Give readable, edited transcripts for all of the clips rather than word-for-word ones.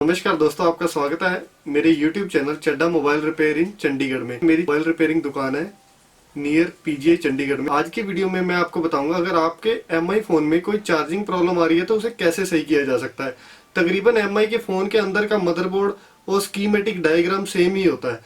नमस्कार दोस्तों, आपका स्वागत है मेरे YouTube चैनल चड्डा मोबाइल रिपेयरिंग चंडीगढ़ में। मेरी मोबाइल रिपेयरिंग दुकान है नियर पीजीआई चंडीगढ़ में। आज की वीडियो में मैं आपको बताऊंगा अगर आपके एमआई फोन में कोई चार्जिंग प्रॉब्लम आ रही है तो उसे कैसे सही किया जा सकता है। तकरीबन एमआई के फोन के अंदर का मदरबोर्ड और स्कीमेटिक डायग्राम सेम ही होता है।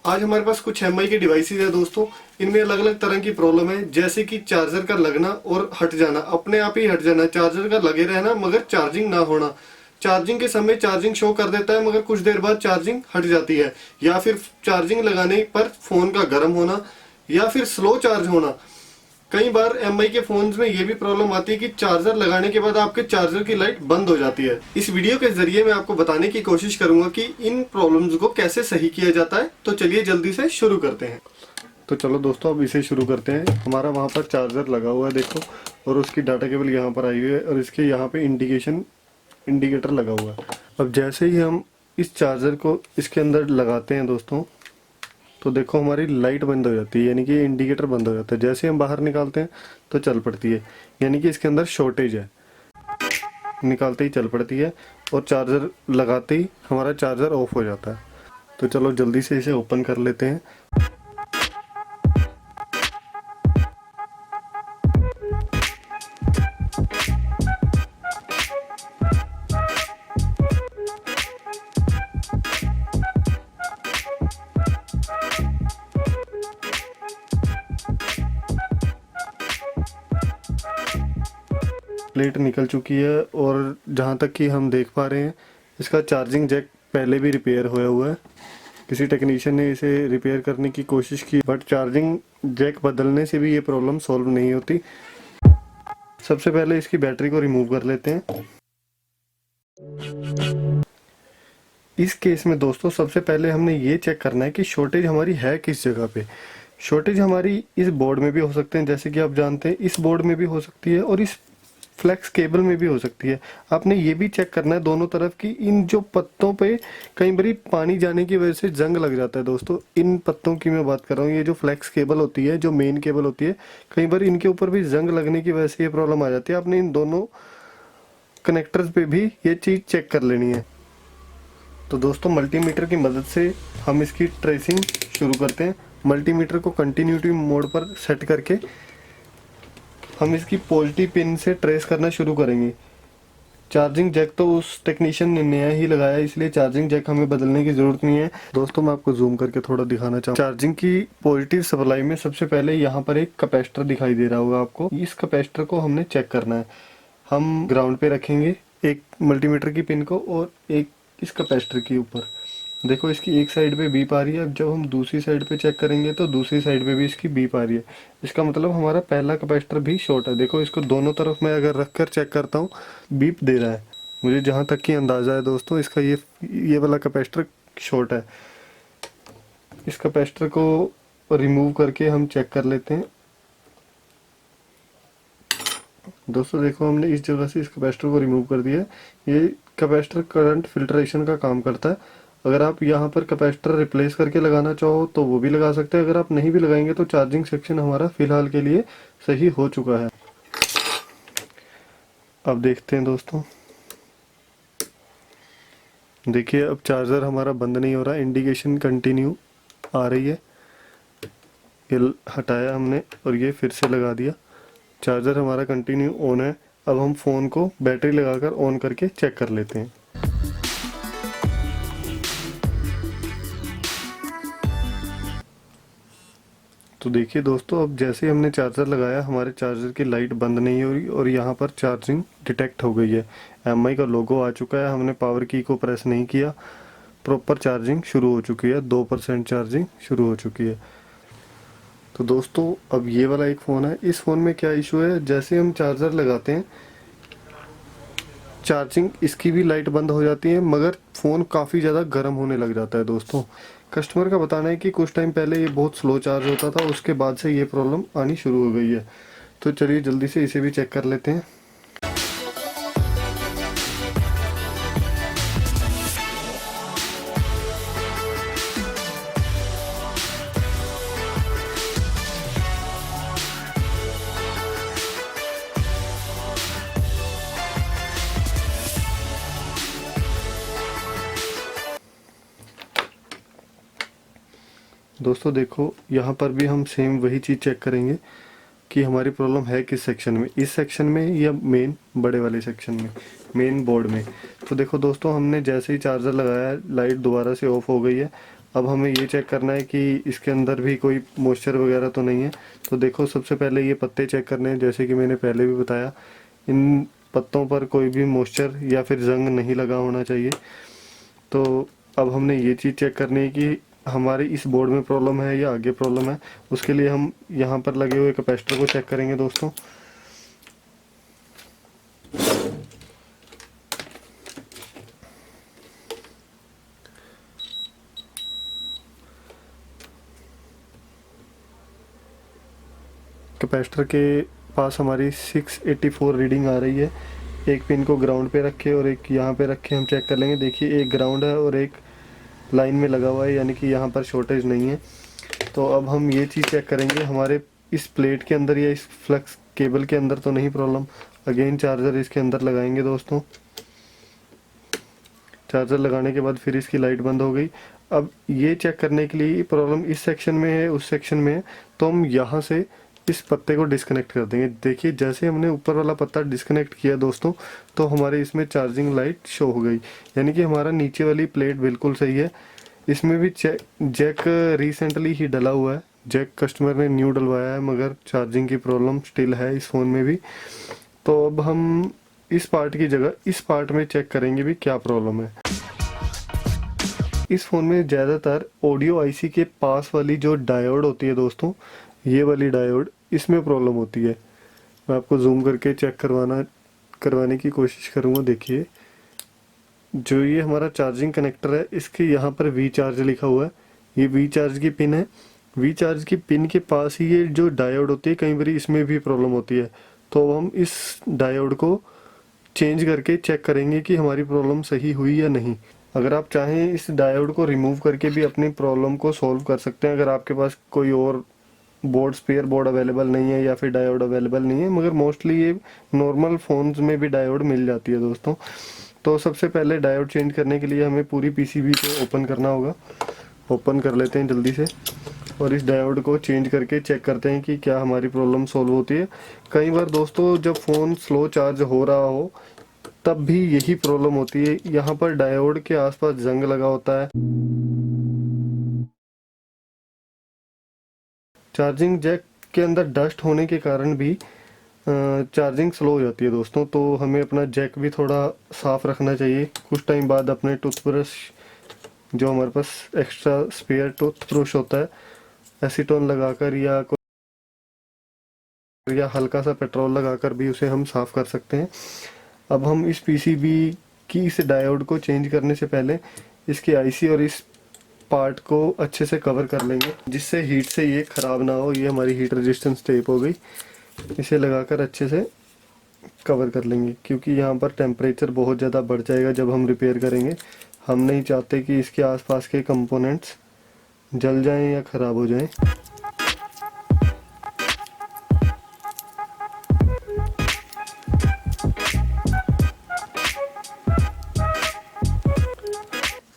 आज हमारे पास कुछ एमआई के डिवाइसेज है दोस्तों, इनमें अलग अलग तरह की प्रॉब्लम है, जैसे कि चार्जर का लगना और हट जाना, अपने आप ही हट जाना, चार्जर का लगे रहना मगर चार्जिंग ना होना, चार्जिंग के समय चार्जिंग शो कर देता है मगर कुछ देर बाद चार्जिंग हट जाती है, या फिर चार्जिंग लगाने पर फोन का गर्म होना या फिर स्लो चार्ज होना। कई बार एमआई के फोन्स में ये भी प्रॉब्लम आती है कि चार्जर लगाने के बाद आपके चार्जर की लाइट बंद हो जाती है। इस वीडियो के जरिए मैं आपको बताने की कोशिश करूंगा कि इन प्रॉब्लम्स को कैसे सही किया जाता है। तो चलिए जल्दी से शुरू करते हैं। तो चलो दोस्तों, अब इसे शुरू करते हैं। हमारा वहाँ पर चार्जर लगा हुआ है देखो, और उसकी डाटा केबल यहाँ पर आई हुई है और इसके यहाँ पे इंडिकेटर लगा हुआ है। अब जैसे ही हम इस चार्जर को इसके अंदर लगाते हैं दोस्तों, तो देखो हमारी लाइट बंद हो जाती है, यानी कि इंडिकेटर बंद हो जाता है। जैसे हम बाहर निकालते हैं तो चल पड़ती है, यानी कि इसके अंदर शॉर्टेज है। निकालते ही चल पड़ती है और चार्जर लगाते ही हमारा चार्जर ऑफ हो जाता है। तो चलो जल्दी से इसे ओपन कर लेते हैं। प्लेट निकल चुकी है और जहाँ तक कि हम देख पा रहे हैं इसका चार्जिंग जैक पहले भी रिपेयर होया हुआ है। किसी टेक्नीशियन ने इसे रिपेयर करने की कोशिश की, बट चार्जिंग जैक बदलने से भी ये प्रॉब्लम सॉल्व नहीं होती। सबसे पहले इसकी बैटरी को रिमूव कर लेते हैं। इस केस में दोस्तों सबसे पहले हमने ये चेक करना है कि शॉर्टेज हमारी है किस जगह पे। शॉर्टेज हमारी इस बोर्ड में भी हो सकते हैं, जैसे कि आप जानते हैं इस बोर्ड में भी हो सकती है और इस फ्लेक्स केबल में भी हो सकती है। आपने ये भी चेक करना है दोनों तरफ की इन जो पत्तों पे कई बार पानी जाने की वजह से जंग लग जाता है दोस्तों। इन पत्तों की मैं बात कर रहा हूँ, ये जो फ्लेक्स केबल होती है, जो मेन केबल होती है, कई बार इनके ऊपर भी जंग लगने की वजह से ये प्रॉब्लम आ जाती है। आपने इन दोनों कनेक्टर्स पे भी ये चीज़ चेक कर लेनी है। तो दोस्तों मल्टीमीटर की मदद से हम इसकी ट्रेसिंग शुरू करते हैं। मल्टीमीटर को कंटिन्यूटी मोड पर सेट करके हम इसकी पॉजिटिव पिन से ट्रेस करना शुरू करेंगे। चार्जिंग जैक तो उस टेक्नीशियन ने नया ही लगाया, इसलिए चार्जिंग जैक हमें बदलने की जरूरत नहीं है। दोस्तों मैं आपको जूम करके थोड़ा दिखाना चाहूँ। चार्जिंग की पॉजिटिव सप्लाई में सबसे पहले यहाँ पर एक कैपेसिटर दिखाई दे रहा होगा आपको। इस कैपेसिटर को हमने चेक करना है। हम ग्राउंड पे रखेंगे एक मल्टीमीटर की पिन को और एक इस कैपेसिटर के ऊपर। देखो इसकी एक साइड पे बीप आ रही है। अब जब हम दूसरी साइड पे चेक करेंगे तो दूसरी साइड पे भी इसकी बीप आ रही है। इसका मतलब हमारा पहला कैपेसिटर भी शॉर्ट है। देखो इसको दोनों तरफ मैं अगर रख कर चेक करता हूँ, बीप दे रहा है। मुझे जहाँ तक कि अंदाज़ा है दोस्तों, इसका ये वाला कैपेसिटर शॉर्ट है। इस कैपेसिटर को रिमूव करके हम चेक कर लेते हैं। दोस्तों देखो हमने इस जगह से इस कैपेसिटर को रिमूव कर दिया। ये कैपेसिटर करंट फिल्ट्रेशन का काम करता है। अगर आप यहाँ पर कैपेसिटर रिप्लेस करके लगाना चाहो तो वो भी लगा सकते हैं। अगर आप नहीं भी लगाएंगे तो चार्जिंग सेक्शन हमारा फिलहाल के लिए सही हो चुका है। अब देखते हैं दोस्तों, देखिए अब चार्जर हमारा बंद नहीं हो रहा, इंडिकेशन कंटिन्यू आ रही है। ये हटाया हमने और ये फिर से लगा दिया। चार्जर हमारा कंटिन्यू ऑन है। अब हम फ़ोन को बैटरी लगाकर ऑन करके चेक कर लेते हैं। तो देखिए दोस्तों, अब जैसे हमने चार्जर लगाया हमारे चार्जर की लाइट बंद नहीं हो रही और यहाँ पर चार्जिंग डिटेक्ट हो गई है। एमआई का लोगो आ चुका है। हमने पावर की को प्रेस नहीं किया, प्रॉपर चार्जिंग शुरू हो चुकी है। 2% चार्जिंग शुरू हो चुकी है। तो दोस्तों अब ये वाला एक फ़ोन है। इस फ़ोन में क्या इशू है, जैसे हम चार्जर लगाते हैं चार्जिंग इसकी भी लाइट बंद हो जाती है मगर फ़ोन काफ़ी ज़्यादा गर्म होने लग जाता है। दोस्तों कस्टमर का बताना है कि कुछ टाइम पहले ये बहुत स्लो चार्ज होता था, उसके बाद से ये प्रॉब्लम आनी शुरू हो गई है। तो चलिए जल्दी से इसे भी चेक कर लेते हैं। दोस्तों देखो यहाँ पर भी हम सेम वही चीज़ चेक करेंगे कि हमारी प्रॉब्लम है किस सेक्शन में, इस सेक्शन में या मेन बड़े वाले सेक्शन में, मेन बोर्ड में। तो देखो दोस्तों, हमने जैसे ही चार्जर लगाया लाइट दोबारा से ऑफ हो गई है। अब हमें ये चेक करना है कि इसके अंदर भी कोई मॉइस्चर वगैरह तो नहीं है। तो देखो सबसे पहले ये पत्ते चेक करने हैं, जैसे कि मैंने पहले भी बताया इन पत्तों पर कोई भी मॉइस्चर या फिर जंग नहीं लगा होना चाहिए। तो अब हमने ये चीज़ चेक करनी है कि हमारी इस बोर्ड में प्रॉब्लम है या आगे प्रॉब्लम है। उसके लिए हम यहाँ पर लगे हुए कैपेसिटर को चेक करेंगे दोस्तों। कैपेसिटर के पास हमारी 684 रीडिंग आ रही है। एक पिन को ग्राउंड पे रखे और एक यहाँ पे रखे हम चेक कर लेंगे। देखिए एक ग्राउंड है और एक लाइन में लगा हुआ है, यानी कि यहाँ पर शॉर्टेज नहीं है। तो अब हम ये चीज़ चेक करेंगे हमारे इस प्लेट के अंदर या इस फ्लक्स केबल के अंदर तो नहीं प्रॉब्लम। अगेन चार्जर इसके अंदर लगाएंगे दोस्तों। चार्जर लगाने के बाद फिर इसकी लाइट बंद हो गई। अब ये चेक करने के लिए प्रॉब्लम इस सेक्शन में है उस सेक्शन में है, तो हम यहाँ से इस पत्ते को डिस्कनेक्ट कर देंगे। देखिए जैसे हमने ऊपर वाला पत्ता डिस्कनेक्ट किया दोस्तों, तो हमारे इसमें चार्जिंग लाइट शो हो गई, यानी कि हमारा नीचे वाली प्लेट बिल्कुल सही है। इसमें भी जैक रिसेंटली ही डला हुआ है, जैक कस्टमर ने न्यू डलवाया है, मगर चार्जिंग की प्रॉब्लम स्टिल है इस फ़ोन में भी। तो अब हम इस पार्ट की जगह इस पार्ट में चेक करेंगे भी क्या प्रॉब्लम है। इस फ़ोन में ज़्यादातर ऑडियो आईसी के पास वाली जो डायोड होती है दोस्तों, ये वाली डायोड, इसमें प्रॉब्लम होती है। मैं आपको जूम करके चेक करवाने की कोशिश करूँगा। देखिए जो ये हमारा चार्जिंग कनेक्टर है, इसके यहाँ पर वी चार्ज लिखा हुआ है, ये वी चार्ज की पिन है। वी चार्ज की पिन के पास ही ये जो डायोड होती है, कई बार इसमें भी प्रॉब्लम होती है। तो हम इस डायोड को चेंज करके चेक करेंगे कि हमारी प्रॉब्लम सही हुई या नहीं। अगर आप चाहें इस डायोड को रिमूव करके भी अपनी प्रॉब्लम को सॉल्व कर सकते हैं, अगर आपके पास कोई और बोर्ड स्पेयर बोर्ड अवेलेबल नहीं है या फिर डायोड अवेलेबल नहीं है। मगर मोस्टली ये नॉर्मल फ़ोन्स में भी डायोड मिल जाती है दोस्तों। तो सबसे पहले डायोड चेंज करने के लिए हमें पूरी पीसीबी को ओपन करना होगा। ओपन कर लेते हैं जल्दी से और इस डायोड को चेंज करके चेक करते हैं कि क्या हमारी प्रॉब्लम सॉल्व होती है। कई बार दोस्तों जब फ़ोन स्लो चार्ज हो रहा हो तब भी यही प्रॉब्लम होती है। यहाँ पर डायोड के आसपास जंग लगा होता है। चार्जिंग जैक के अंदर डस्ट होने के कारण भी चार्जिंग स्लो हो जाती है दोस्तों। तो हमें अपना जैक भी थोड़ा साफ़ रखना चाहिए। कुछ टाइम बाद अपने टूथब्रश, जो हमारे पास एक्स्ट्रा स्पेयर टूथब्रश होता है, एसीटोन लगाकर या हल्का सा पेट्रोल लगाकर भी उसे हम साफ़ कर सकते हैं। अब हम इस पीसीबी की इस डायोड को चेंज करने से पहले इसकी आईसी और इस पार्ट को अच्छे से कवर कर लेंगे, जिससे हीट से ये ख़राब ना हो। ये हमारी हीट रेजिस्टेंस टेप हो गई, इसे लगाकर अच्छे से कवर कर लेंगे, क्योंकि यहाँ पर टेम्परेचर बहुत ज़्यादा बढ़ जाएगा जब हम रिपेयर करेंगे। हम नहीं चाहते कि इसके आसपास के कंपोनेंट्स जल जाएं या ख़राब हो जाएं।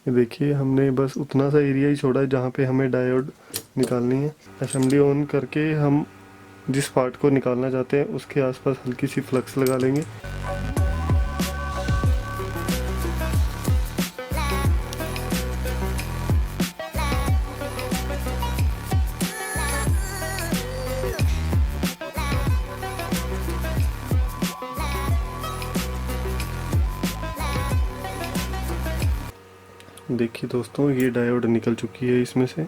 ये देखिए हमने बस उतना सा एरिया ही छोड़ा है जहाँ पे हमें डायोड निकालनी है। असेंबली ऑन करके हम जिस पार्ट को निकालना चाहते हैं उसके आसपास हल्की सी फ्लक्स लगा लेंगे। देखिए दोस्तों, ये डायोड निकल चुकी है इसमें से।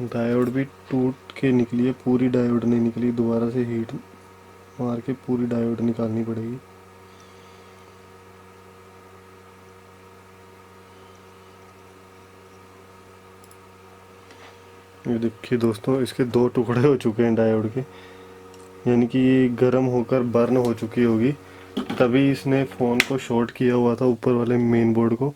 डायोड भी टूट के निकली है, पूरी डायोड नहीं निकली। दोबारा से हीट मार के पूरी डायोड निकालनी पड़ेगी। ये देखिए दोस्तों, इसके दो टुकड़े हो चुके हैं डायोड के, यानी कि ये गर्म होकर बर्न हो चुकी होगी, तभी इसने फ़ोन को शॉर्ट किया हुआ था ऊपर वाले मेन बोर्ड को।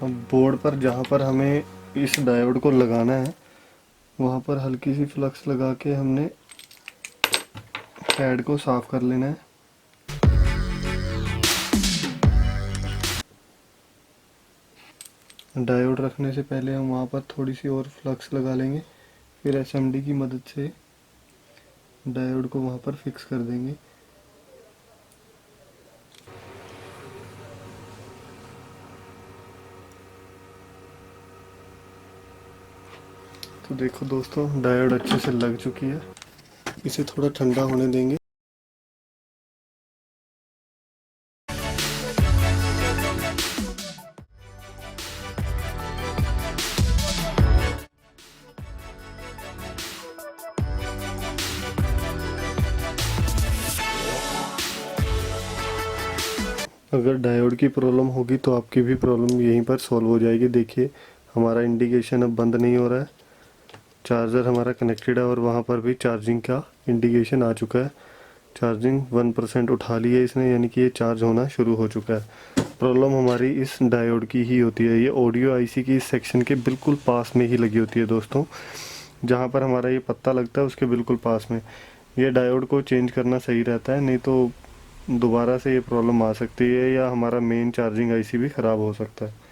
अब बोर्ड पर जहाँ पर हमें इस डायोड को लगाना है वहाँ पर हल्की सी फ्लक्स लगा के हमने पैड को साफ कर लेना है। डायोड रखने से पहले हम वहाँ पर थोड़ी सी और फ्लक्स लगा लेंगे, फिर एसएमडी की मदद से डायोड को वहाँ पर फिक्स कर देंगे। तो देखो दोस्तों, डायोड अच्छे से लग चुकी है। इसे थोड़ा ठंडा होने देंगे। अगर डायोड की प्रॉब्लम होगी तो आपकी भी प्रॉब्लम यहीं पर सॉल्व हो जाएगी। देखिए हमारा इंडिकेशन अब बंद नहीं हो रहा है, चार्जर हमारा कनेक्टेड है और वहाँ पर भी चार्जिंग का इंडिकेशन आ चुका है। चार्जिंग 1% उठा ली है इसने, यानी कि ये चार्ज होना शुरू हो चुका है। प्रॉब्लम हमारी इस डायोड की ही होती है। ये ऑडियो आईसी की इस सेक्शन के बिल्कुल पास में ही लगी होती है दोस्तों, जहाँ पर हमारा ये पत्ता लगता है उसके बिल्कुल पास में। ये डायोड को चेंज करना सही रहता है, नहीं तो दोबारा से ये प्रॉब्लम आ सकती है या हमारा मेन चार्जिंग आईसी भी ख़राब हो सकता है।